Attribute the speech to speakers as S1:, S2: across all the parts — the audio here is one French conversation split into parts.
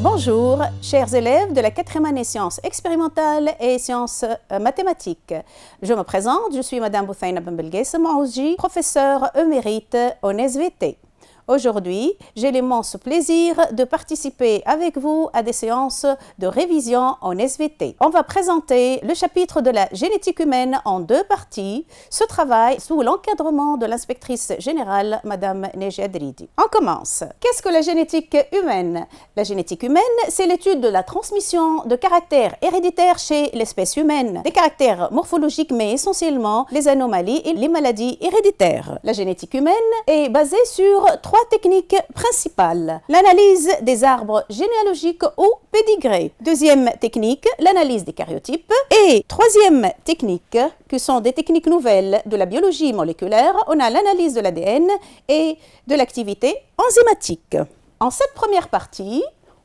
S1: Bonjour, chers élèves de la 4e année sciences expérimentales et sciences mathématiques. Je me présente, je suis Madame Bouthaina Ben-Belguès Maouji, professeure émérite en SVT. Aujourd'hui, j'ai l'immense plaisir de participer avec vous à des séances de révision en SVT. On va présenter le chapitre de la génétique humaine en 2 parties. Ce travail sous l'encadrement de l'inspectrice générale, Madame Nejia Dridi. On commence. Qu'est-ce que la génétique humaine? La génétique humaine, c'est l'étude de la transmission de caractères héréditaires chez l'espèce humaine, des caractères morphologiques, mais essentiellement les anomalies et les maladies héréditaires. La génétique humaine est basée sur 3 techniques principales. L'analyse des arbres généalogiques ou pédigrés. Deuxième technique, l'analyse des karyotypes. Et troisième technique, qui sont des techniques nouvelles de la biologie moléculaire, on a l'analyse de l'ADN et de l'activité enzymatique. En cette première partie,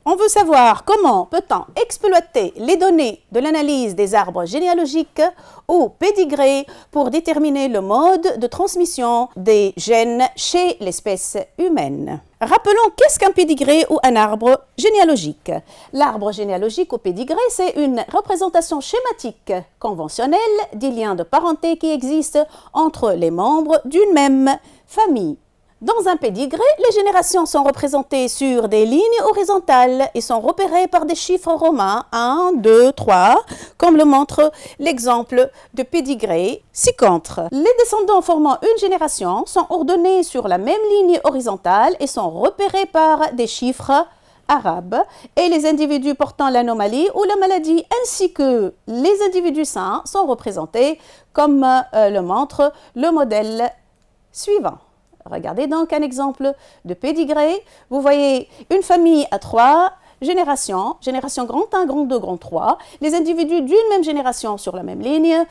S1: on veut savoir comment peut-on exploiter les données de l'analyse des arbres généalogiques ou pédigrés pour déterminer le mode de transmission des gènes chez l'espèce humaine. Rappelons, qu'est-ce qu'un pédigré ou un arbre généalogique? L'arbre généalogique ou pédigré, c'est une représentation schématique conventionnelle des liens de parenté qui existent entre les membres d'une même famille. Dans un pédigré, les générations sont représentées sur des lignes horizontales et sont repérées par des chiffres romains 1, 2, 3, comme le montre l'exemple de pédigré ci-contre. Les descendants formant une génération sont ordonnés sur la même ligne horizontale et sont repérés par des chiffres arabes, et les individus portant l'anomalie ou la maladie ainsi que les individus sains sont représentés comme le montre le modèle suivant. Regardez donc un exemple de pédigré. Vous voyez une famille à 3 générations, génération grand 1, grand 2, grand 3, les individus d'une même génération sur la même ligne.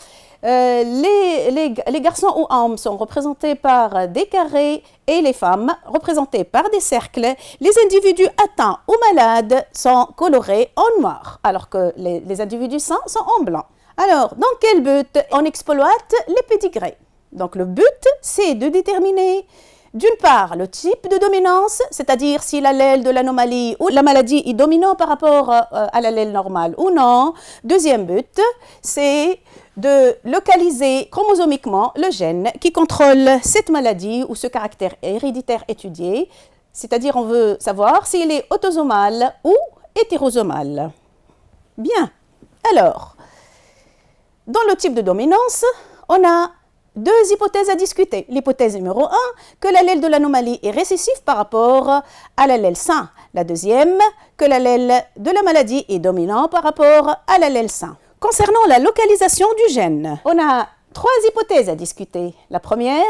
S1: Les garçons ou hommes sont représentés par des carrés et les femmes représentées par des cercles. Les individus atteints ou malades sont colorés en noir, alors que les individus sains sont en blanc. Alors, dans quel but on exploite les pédigrés? Donc le but, c'est de déterminer d'une part le type de dominance, c'est-à-dire si l'allèle de l'anomalie ou la maladie est dominant par rapport à l'allèle normal ou non. Deuxième but, c'est de localiser chromosomiquement le gène qui contrôle cette maladie ou ce caractère héréditaire étudié, c'est-à-dire on veut savoir s'il est autosomal ou hétérosomal. Bien, alors, dans le type de dominance, on a 2 hypothèses à discuter. L'hypothèse numéro 1, que l'allèle de l'anomalie est récessif par rapport à l'allèle sain. La deuxième, que l'allèle de la maladie est dominant par rapport à l'allèle sain. Concernant la localisation du gène, on a 3 hypothèses à discuter. La première,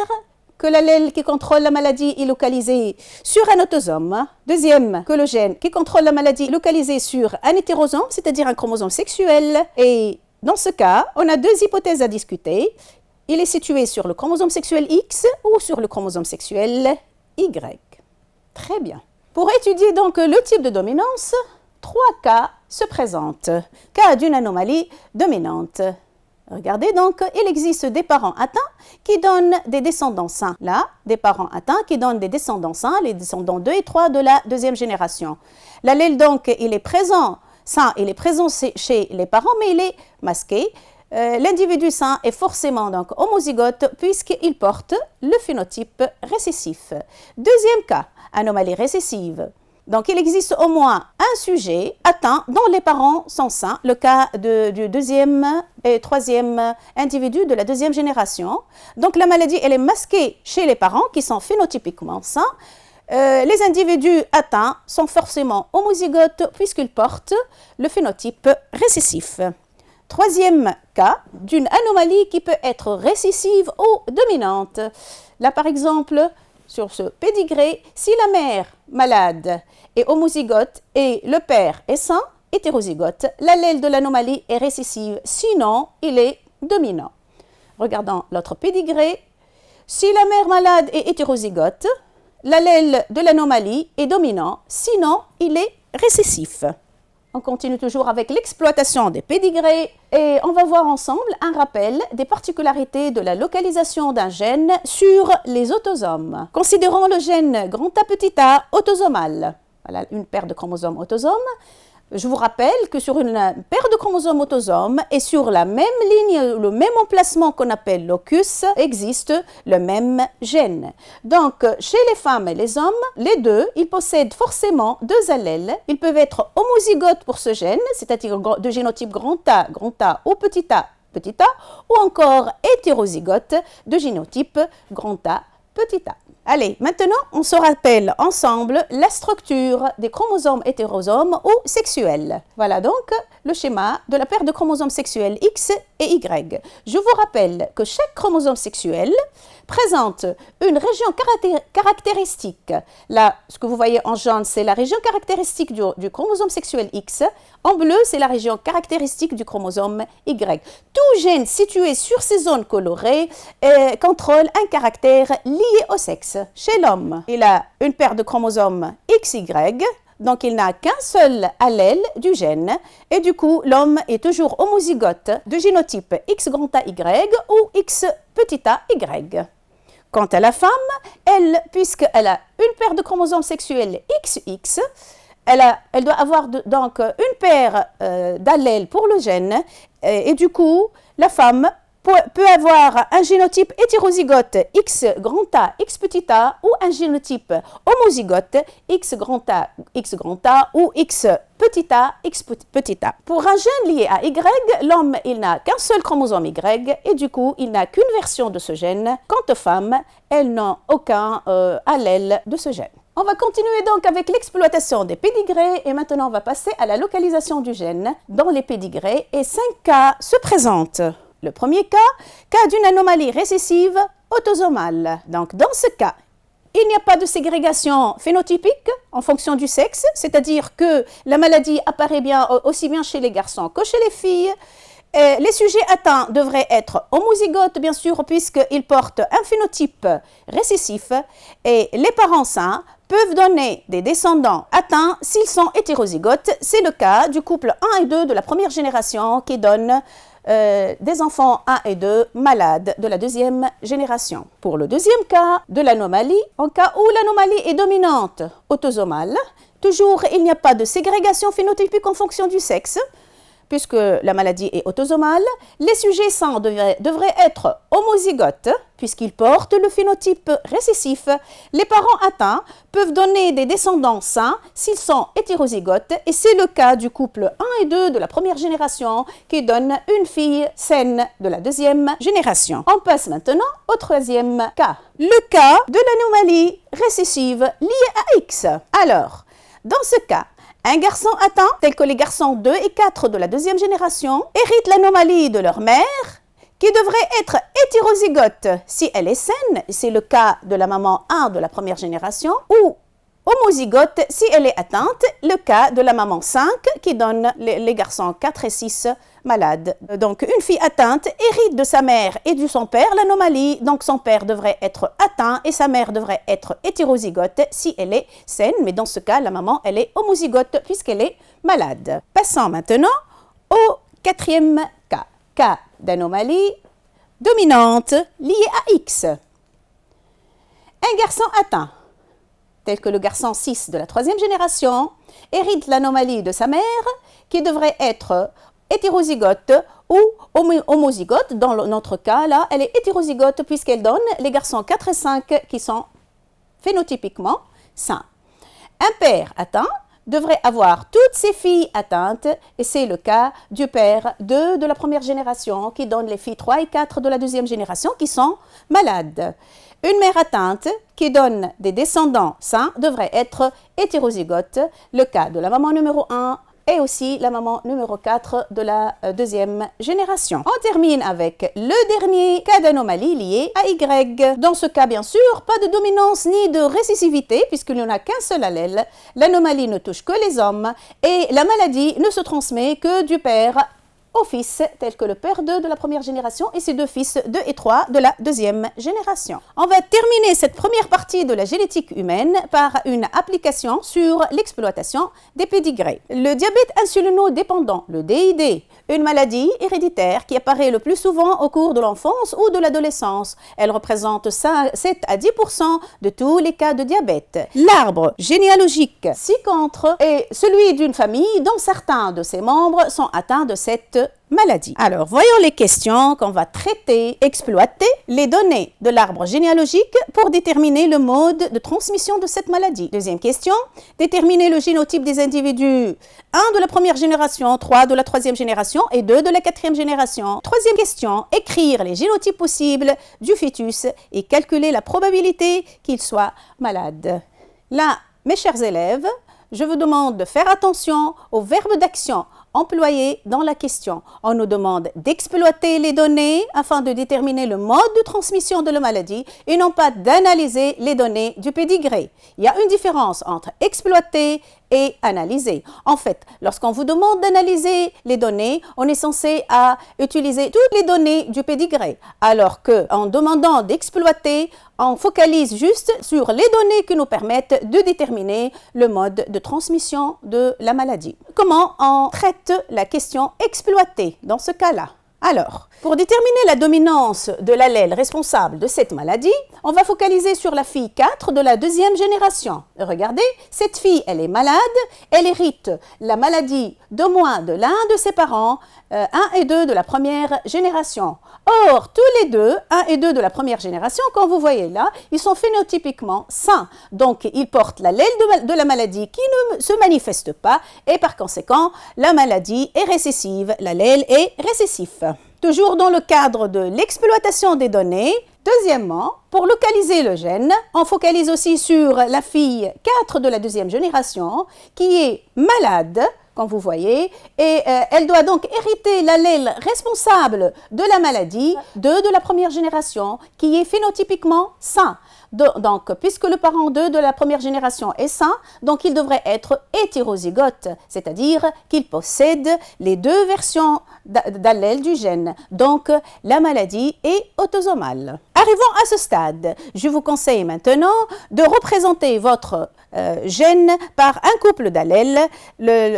S1: que l'allèle qui contrôle la maladie est localisé sur un autosome. Deuxième, que le gène qui contrôle la maladie est localisé sur un hétérosome, c'est-à-dire un chromosome sexuel. Et dans ce cas, on a 2 hypothèses à discuter. Il est situé sur le chromosome sexuel X ou sur le chromosome sexuel Y. Très bien. Pour étudier donc le type de dominance, 3 cas se présentent. Cas d'une anomalie dominante. Regardez donc, il existe des parents atteints qui donnent des descendants sains. Là, des parents atteints qui donnent des descendants sains, les descendants 2 et 3 de la 2e génération. L'allèle donc, il est présent, sain, il est présent chez les parents, mais il est masqué. L'individu sain est forcément donc homozygote puisqu'il porte le phénotype récessif. Deuxième cas, anomalie récessive. Donc il existe au moins un sujet atteint dont les parents sont sains, le cas du 2e et 3e individu de la 2e génération. Donc la maladie elle est masquée chez les parents qui sont phénotypiquement sains. Les individus atteints sont forcément homozygotes puisqu'ils portent le phénotype récessif. Troisième cas, d'une anomalie qui peut être récessive ou dominante. Là, par exemple, sur ce pédigré, si la mère malade est homozygote et le père est sain, hétérozygote, l'allèle de l'anomalie est récessive, sinon il est dominant. Regardons l'autre pédigré. Si la mère malade est hétérozygote, l'allèle de l'anomalie est dominant, sinon il est récessif. On continue toujours avec l'exploitation des pédigrés et on va voir ensemble un rappel des particularités de la localisation d'un gène sur les autosomes. Considérons le gène grand A petit a autosomal. Voilà une paire de chromosomes autosomes. Je vous rappelle que sur une paire de chromosomes autosomes et sur la même ligne, le même emplacement qu'on appelle locus, existe le même gène. Donc, chez les femmes et les hommes, les deux, ils possèdent forcément deux allèles. Ils peuvent être homozygotes pour ce gène, c'est-à-dire de génotype grand A ou petit a, ou encore hétérozygotes de génotype grand A, petit a. Allez, maintenant, on se rappelle ensemble la structure des chromosomes hétérosomes ou sexuels. Voilà donc le schéma de la paire de chromosomes sexuels X et Y. Je vous rappelle que chaque chromosome sexuel présente une région caractéristique. Là, ce que vous voyez en jaune, c'est la région caractéristique du chromosome sexuel X. En bleu, c'est la région caractéristique du chromosome Y. Tout gène situé sur ces zones colorées contrôle un caractère lié au sexe. Chez l'homme, il a une paire de chromosomes XY, donc il n'a qu'un seul allèle du gène, et du coup, l'homme est toujours homozygote de génotype X grand A Y ou X petit a Y. Quant à la femme, elle, puisqu'elle a une paire de chromosomes sexuels XX, elle doit avoir donc une paire d'allèles pour le gène, et du coup, la femme peut avoir un génotype hétérozygote X grand A, X petit a ou un génotype homozygote X grand A ou X petit a, X petit a. Pour un gène lié à Y, l'homme, il n'a qu'un seul chromosome Y et du coup, il n'a qu'une version de ce gène. Quant aux femmes, elles n'ont aucun allèle de ce gène. On va continuer donc avec l'exploitation des pédigrés et maintenant on va passer à la localisation du gène dans les pédigrés et 5 cas se présentent. Le premier cas d'une anomalie récessive autosomale. Donc, dans ce cas, il n'y a pas de ségrégation phénotypique en fonction du sexe, c'est-à-dire que la maladie apparaît bien, aussi bien chez les garçons que chez les filles. Les sujets atteints devraient être homozygotes, bien sûr, puisqu'ils portent un phénotype récessif et les parents sains peuvent donner des descendants atteints s'ils sont hétérozygotes. C'est le cas du couple 1 et 2 de la première génération qui donne des enfants 1 et 2 malades de la deuxième génération. Pour le deuxième cas de l'anomalie, en cas où l'anomalie est dominante autosomale, toujours il n'y a pas de ségrégation phénotypique en fonction du sexe, puisque la maladie est autosomale, les sujets sains devraient être homozygotes, puisqu'ils portent le phénotype récessif. Les parents atteints peuvent donner des descendants sains s'ils sont hétérozygotes, et c'est le cas du couple 1 et 2 de la première génération qui donne une fille saine de la deuxième génération. On passe maintenant au troisième cas, le cas de l'anomalie récessive liée à X. Alors, dans ce cas, un garçon atteint, tel que les garçons 2 et 4 de la deuxième génération, hérite l'anomalie de leur mère, qui devrait être hétérozygote si elle est saine, c'est le cas de la maman 1 de la première génération, ou homozygote si elle est atteinte, le cas de la maman 5 qui donne les garçons 4 et 6 malades. Donc une fille atteinte hérite de sa mère et de son père l'anomalie, donc son père devrait être atteint et sa mère devrait être hétérozygote si elle est saine, mais dans ce cas la maman elle est homozygote puisqu'elle est malade. Passons maintenant au quatrième cas d'anomalie dominante liée à X. Un garçon atteint, tel que le garçon 6 de la troisième génération, hérite l'anomalie de sa mère qui devrait être hétérozygote ou homozygote. Dans notre cas, là, elle est hétérozygote puisqu'elle donne les garçons 4 et 5 qui sont phénotypiquement sains. Un père atteint devrait avoir toutes ses filles atteintes et c'est le cas du père 2 de la première génération qui donne les filles 3 et 4 de la deuxième génération qui sont malades. Une mère atteinte qui donne des descendants sains devrait être hétérozygote, le cas de la maman numéro 1 et aussi la maman numéro 4 de la deuxième génération. On termine avec le dernier cas d'anomalie lié à Y. Dans ce cas, bien sûr, pas de dominance ni de récessivité puisqu'il n'y en a qu'un seul allèle. L'anomalie ne touche que les hommes et la maladie ne se transmet que du père aux fils tels que le père 2 de la première génération et ses deux fils 2 et 3 de la deuxième génération. On va terminer cette première partie de la génétique humaine par une application sur l'exploitation des pédigrés. Le diabète insulino-dépendant, le DID, une maladie héréditaire qui apparaît le plus souvent au cours de l'enfance ou de l'adolescence. Elle représente 7 à 10% de tous les cas de diabète. L'arbre généalogique ci-contre est celui d'une famille dont certains de ses membres sont atteints de cette maladie. Alors, voyons les questions qu'on va traiter, exploiter les données de l'arbre généalogique pour déterminer le mode de transmission de cette maladie. Deuxième question, déterminer le génotype des individus 1 de la première génération, 3 de la troisième génération et 2 de la quatrième génération. Troisième question, écrire les génotypes possibles du fœtus et calculer la probabilité qu'il soit malade. Là, mes chers élèves, je vous demande de faire attention au verbe d'action employé dans la question. On nous demande d'exploiter les données afin de déterminer le mode de transmission de la maladie et non pas d'analyser les données du pédigré. Il y a une différence entre exploiter et analyser. En fait, lorsqu'on vous demande d'analyser les données, on est censé utiliser toutes les données du pédigré, alors qu'en demandant d'exploiter, on focalise juste sur les données qui nous permettent de déterminer le mode de transmission de la maladie. Comment on traite la question exploitée dans ce cas-là? Alors, pour déterminer la dominance de l'allèle responsable de cette maladie, on va focaliser sur la fille 4 de la deuxième génération. Regardez, cette fille, elle est malade, elle hérite la maladie d'au moins de l'un de ses parents, 1 et 2 de la première génération. Or, tous les deux, 1 et 2 de la première génération, comme vous voyez là, ils sont phénotypiquement sains. Donc, ils portent l'allèle de la maladie qui ne se manifeste pas et par conséquent, la maladie est récessive, l'allèle est récessif. Toujours dans le cadre de l'exploitation des données, deuxièmement, pour localiser le gène, on focalise aussi sur la fille 4 de la deuxième génération qui est malade, comme vous voyez, et elle doit donc hériter l'allèle responsable de la maladie de la première génération qui est phénotypiquement sain. Donc, puisque le parent 2 de la première génération est sain, donc il devrait être hétérozygote, c'est-à-dire qu'il possède les deux versions d'allèle du gène. Donc, la maladie est autosomale. Arrivons à ce stade. Je vous conseille maintenant de représenter votre gène par un couple d'allèles,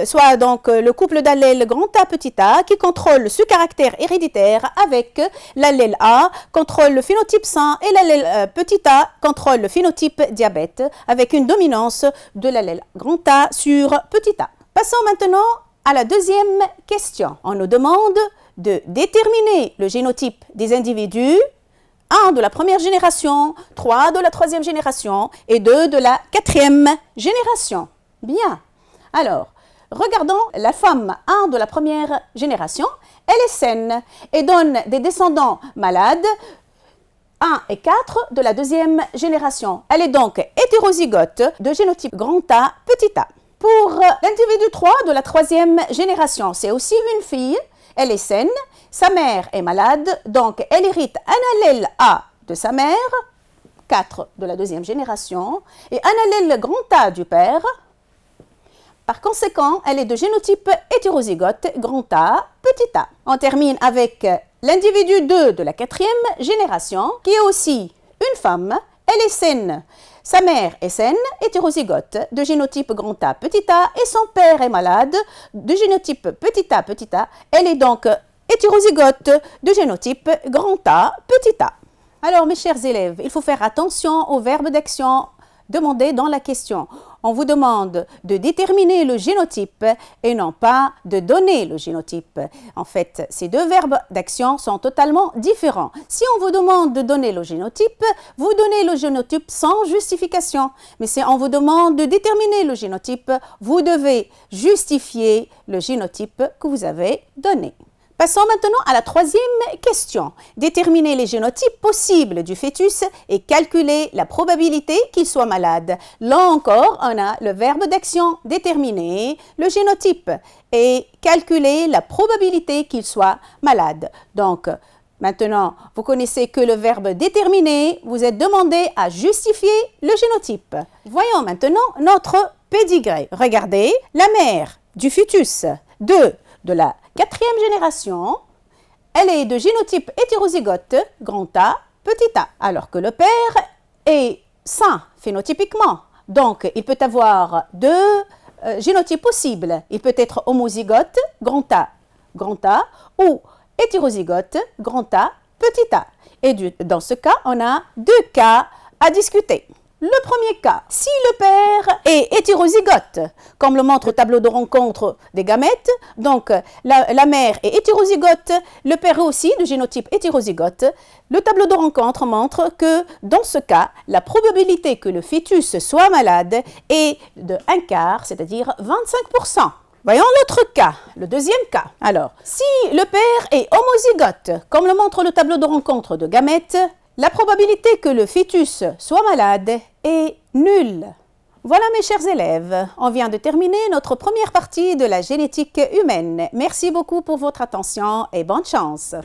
S1: soit donc le couple d'allèles grand A petit a qui contrôle ce caractère héréditaire avec l'allèle A contrôle le phénotype sain et l'allèle petit a contrôle le phénotype diabète avec une dominance de l'allèle grand A sur petit a. Passons maintenant à la deuxième question. On nous demande de déterminer le génotype des individus 1 de la première génération, 3 de la troisième génération et 2 de la quatrième génération. Bien. Alors, regardons la femme 1 de la première génération. Elle est saine et donne des descendants malades 1 et 4 de la deuxième génération. Elle est donc hétérozygote de génotype grand A, petit a. Pour l'individu 3 de la troisième génération, c'est aussi une fille. Elle est saine, sa mère est malade, donc elle hérite un allèle A de sa mère, 4 de la deuxième génération, et un allèle grand A du père. Par conséquent, elle est de génotype hétérozygote grand A, petit a. On termine avec l'individu 2 de la quatrième génération, qui est aussi une femme. Elle est saine. Sa mère est saine, hétérozygote, de génotype grand A, petit a, et son père est malade, de génotype petit a, petit a. Elle est donc hétérozygote de génotype grand A, petit a. Alors, mes chers élèves, il faut faire attention au verbe d'action demandé dans la question. On vous demande de déterminer le génotype et non pas de donner le génotype. En fait, ces deux verbes d'action sont totalement différents. Si on vous demande de donner le génotype, vous donnez le génotype sans justification. Mais si on vous demande de déterminer le génotype, vous devez justifier le génotype que vous avez donné. Passons maintenant à la troisième question. Déterminer les génotypes possibles du fœtus et calculer la probabilité qu'il soit malade. Là encore, on a le verbe d'action déterminer le génotype et calculer la probabilité qu'il soit malade. Donc, maintenant, vous connaissez que le verbe déterminer, vous êtes demandé à justifier le génotype. Voyons maintenant notre pédigré. Regardez, la mère du fœtus 2 de la quatrième génération, elle est de génotype hétérozygote, grand A, petit a, alors que le père est sain phénotypiquement. Donc, il peut avoir deux génotypes possibles. Il peut être homozygote, grand A, ou hétérozygote, grand A, petit a. Et dans ce cas, on a deux cas à discuter. Le premier cas, si le père est hétérozygote, comme le montre le tableau de rencontre des gamètes, donc la mère est hétérozygote, le père est aussi de génotype hétérozygote, le tableau de rencontre montre que dans ce cas, la probabilité que le fœtus soit malade est de 1/4, c'est-à-dire 25%. Voyons l'autre cas, le deuxième cas. Alors, si le père est homozygote, comme le montre le tableau de rencontre de gamètes, la probabilité que le fœtus soit malade est nulle. Voilà mes chers élèves, on vient de terminer notre première partie de la génétique humaine. Merci beaucoup pour votre attention et bonne chance.